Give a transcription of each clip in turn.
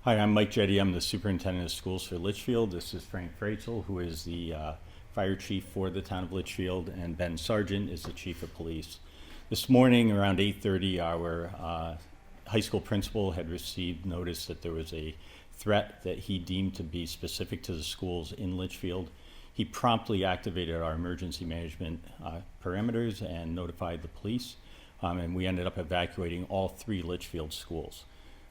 Hi, I'm Mike Jetty. I'm the superintendent of schools for Litchfield. This is Frank Freitzel, who is the fire chief for the town of Litchfield, and Ben Sargent is the chief of police. This morning around 8:30, our high school principal had received notice that there was a threat that he deemed to be specific to the schools in Litchfield. He promptly activated our emergency management parameters and notified the police, and we ended up evacuating all 3 Litchfield schools.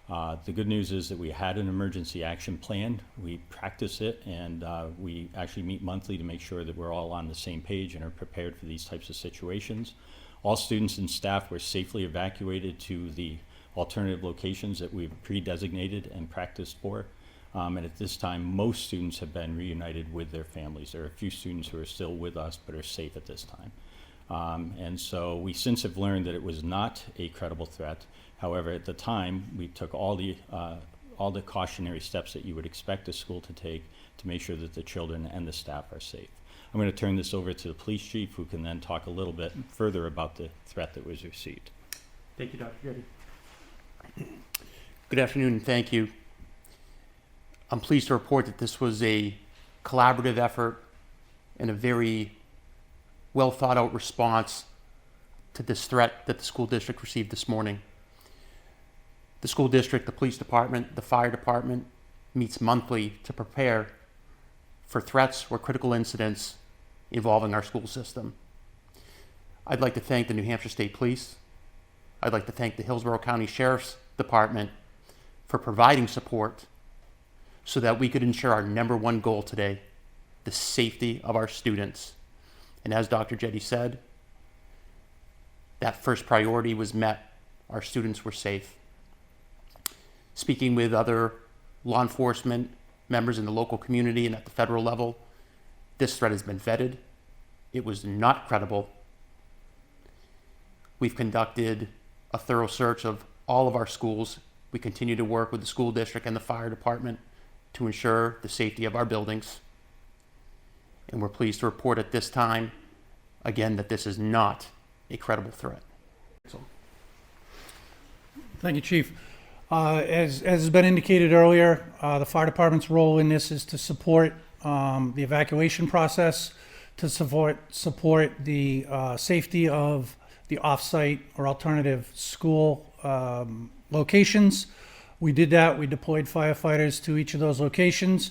The good news is that we had an emergency action plan. We practice it, and we actually meet monthly to make sure that we're all on the same page and are prepared for these types of situations. All students and staff were safely evacuated to the alternative locations that we've pre-designated and practiced for. And at this time, most students have been reunited with their families. There are a few students who are still with us but are safe at this time. And so we since have learned that it was not a credible threat. However, at the time, we took all the cautionary steps that you would expect a school to take to make sure that the children and the staff are safe. I'm going to turn this over to the police chief, who can then talk a little bit further about the threat that was received. Thank you, Dr. Getty. Good afternoon, and thank you. I'm pleased to report that this was a collaborative effort and a very well thought out response to this threat that the school district received this morning. The school district, the police department, the fire department meets monthly to prepare for threats or critical incidents involving our school system. I'd like to thank the New Hampshire State Police. I'd like to thank the Hillsborough County Sheriff's Department for providing support so that we could ensure our number one goal today, the safety of our students. And as Dr. Jetty said, that first priority was met. Our students were safe. Speaking with other law enforcement members in the local community and at the federal level, this threat has been vetted. It was not credible. We've conducted a thorough search of all of our schools. We continue to work with the school district and the fire department to ensure the safety of our buildings. And we're pleased to report at this time, again, that this is not a credible threat. Thank you, Chief. As has been indicated earlier, the fire department's role in this is to support the evacuation process, to support the safety of the off-site or alternative school locations. We did that. We deployed firefighters to each of those locations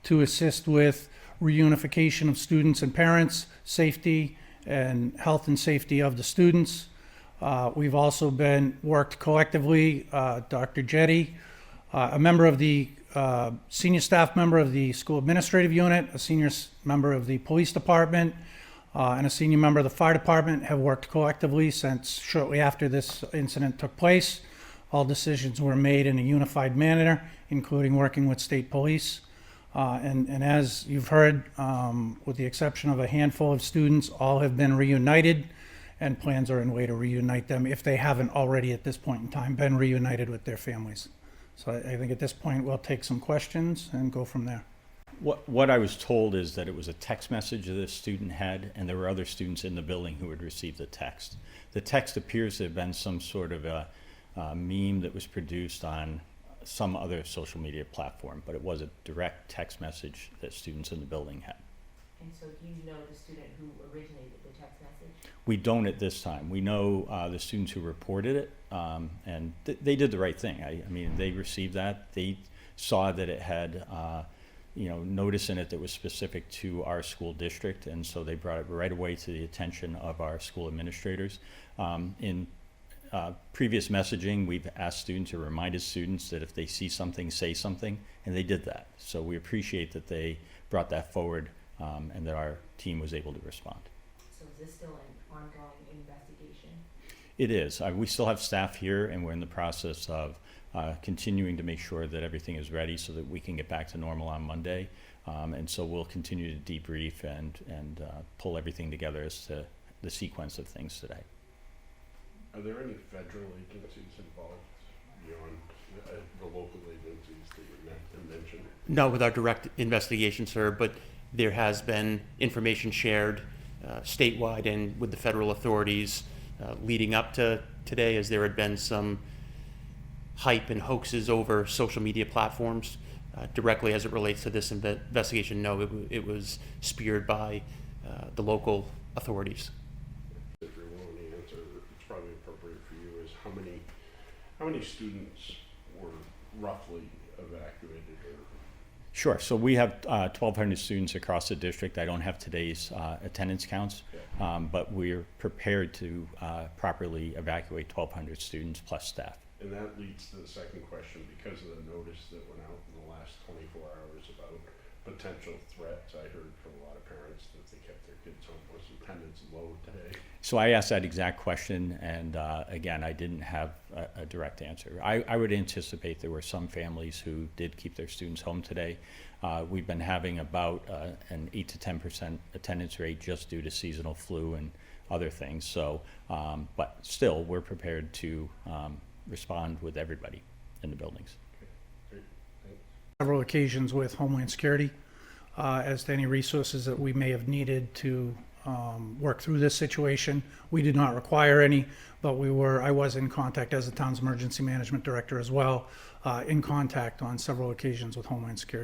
to assist with reunification of students and parents, safety and health and safety of the students. We've also worked collectively, Dr. Jetty, a member of the senior staff member of the school administrative unit, a senior member of the police department, and a senior member of the fire department have worked collectively since shortly after this incident took place. All decisions were made in a unified manner, including working with state police. And as you've heard, with the exception of a handful of students, all have been reunited, and plans are in way to reunite them if they haven't already at this point in time been reunited with their families. So I think at this point we'll take some questions and go from there. What I was told is that it was a text message that the student had, and there were other students in the building who had received the text. The text appears to have been some sort of a meme that was produced on some other social media platform, but it was a direct text message that students in the building had. And so do you know the student who originated the text message? We don't at this time. We know the students who reported it, and they did the right thing. I mean, they received that. They saw that it had notice in it that was specific to our school district, and so they brought it right away to the attention of our school administrators. In previous messaging, we've asked students or reminded students that if they see something, say something, and they did that. So we appreciate that they brought that forward, and that our team was able to respond. So is this still an ongoing investigation? It is. We still have staff here, and we're in the process of continuing to make sure that everything is ready so that we can get back to normal on Monday. And so we'll continue to debrief and pull everything together as to the sequence of things today. Are there any federal agencies involved beyond the local agencies that you mentioned? Not with our direct investigation, sir, but there has been information shared statewide and with the federal authorities leading up to today, as there had been some hype and hoaxes over social media platforms directly as it relates to this investigation. No, it was speared by the local authorities. If you're willing to answer, it's probably appropriate for you, is how many students were roughly evacuated or? Sure. So we have 1,200 students across the district. I don't have today's attendance counts, but we're prepared to properly evacuate 1,200 students plus staff. And that leads to the second question, because of the notice that went out in the last 24 hours about potential threats. I heard from a lot of parents that they kept their kids home. Was attendance low today? So I asked that exact question, and again, I didn't have a direct answer. I would anticipate there were some families who did keep their students home today. We've been having about an 8 to 10% attendance rate just due to seasonal flu and other things. So, but still, we're prepared to respond with everybody in the buildings. Great, thanks. Several occasions with Homeland Security as to any resources that we may have needed to work through this situation. We did not require any, but I was in contact as the town's emergency management director as well, in contact on several occasions with Homeland Security.